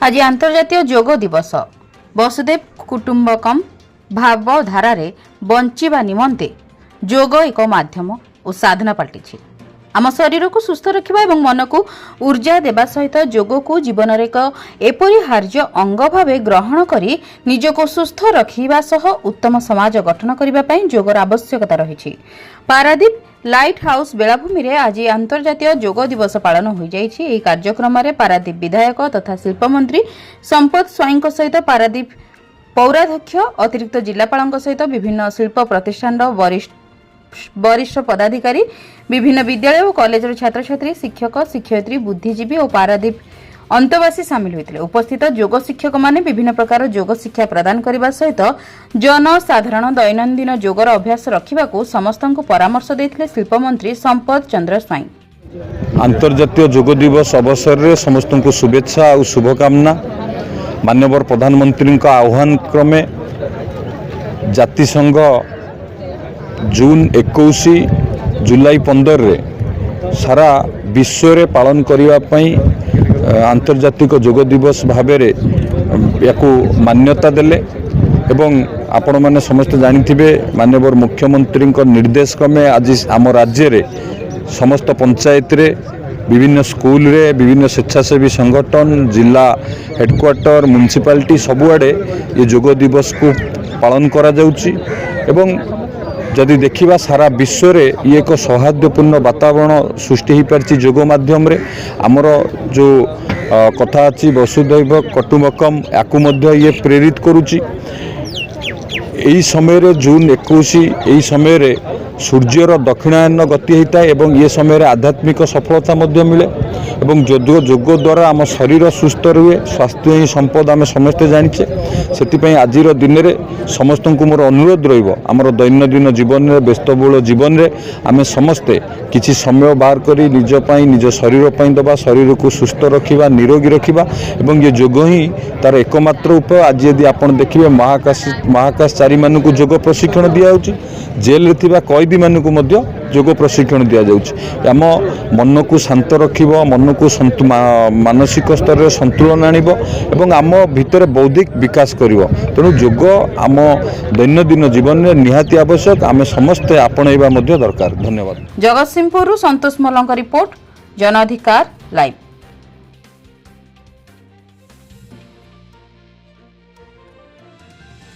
आज अंतर्जातीय योग दिवस। वसुदेव कुटुंबकम भावधारा बंचिबा निमंते योग एक माध्यम और साधना पलटि आम शरीर को सुस्थ रखा और मन को ऊर्जा देवा सहित योग को जीवन एक अपरिहार्य अंग भाव ग्रहण करी निज को सुस्थ रखा सह उत्तम समाज गठन करने योगर आवश्यकता रही। पारादीप लाइट हाउस बेलाभूमि रे आज अंतर्जातीय योग दिवस पालन हो जाइछि। एही कार्यक्रम रे पारादीप विधायक तथा शिल्प मंत्री संपत स्वाई सहित पारादीप पौराध्यक्ष अतिरिक्त जिलापाल सहित विभिन्न शिल्प प्रतिष्ठान वरिष्ठ पदाधिकारी विभिन्न विद्यालय और कॉलेज छात्र छात्री शिक्षक शिक्षयित्री बुद्धिजीवी और पारादीप अंतवासी सामिल होते। उपस्थित योग शिक्षक माने विभिन्न प्रकार योग शिक्षा प्रदान करने सहित जनसाधारण दैनंदिन योगर अभ्यास रखा समस्त परामर्श देते शिल्प मंत्री संपत चंद्र स्वाई। अंतर्जातीय योग दिवस अवसर में समस्त को शुभेच्छा और शुभकामना। माननीय प्रधानमंत्री आह्वान क्रमे जातिसंघ जून 21 जुलाई 15 रे सारा विश्व रे पालन करने आंतर्जातिक योग दिवस भाव या मान्यता देले एवं आपण मैंने समस्त जानिथिबे माननीय मुख्यमंत्री निर्देश क्रमे आज आम राज्य रे समस्त पंचायत रे विभिन्न स्कूल रे विभिन्न स्वेच्छासेवी संगठन जिला हेडक्वार्टर म्युनिसिपालिटी सबुआड़े ये योग दिवस को पालन करा जाउची एवं जदि देखिबा सारा विश्व रे ये एक सौहार्दपूर्ण वातावरण सृष्टि हो पारछि योग माध्यम रे। आमर जो कथा अछि वसुदैव कुटुंबकम याकू मध्य ये प्रेरित करुछि। एही समय रे जून 21 एही समय रे सूर्यर दक्षिणायन गति होता है एवं ये समय आध्यात्मिक सफलता मध्य मिले एवं योग द्वारा आम शरीर सुस्थ रुए। स्वास्थ्य ही संपद आम समस्ते जानिचे से आज दिन में समस्त को मोर अनुरोध रमर दैनंदिन जीवन में व्यस्तबहुल जीवन में आम समस्ते किसी समय बाहर करी निज शरीर दबा शरीर को सुस्थ रखा निरोगी रखा एवं ये योग ही तार एकमात्र उपाय। आज यदि आप देखिए महाकाशचारी मानक योग प्रशिक्षण दि जाउछि जेल रे थिबा कैदी मानक योग प्रशिक्षण दि जाउछि। आम मन को शांत रखिबो मन को मानसिक स्तर में संतुलन आणिबो एवं आम भितर बौद्धिक विकास करिवो। तेणु योग आम दैनंदिन जीवन में निहाती आवश्यक आम समस्ते आपणैबा दरकार। धन्यवाद। जगतसिंहपुर संतोष मल्लଙ୍କ रिपोर्ट जन अधिकार लाइव।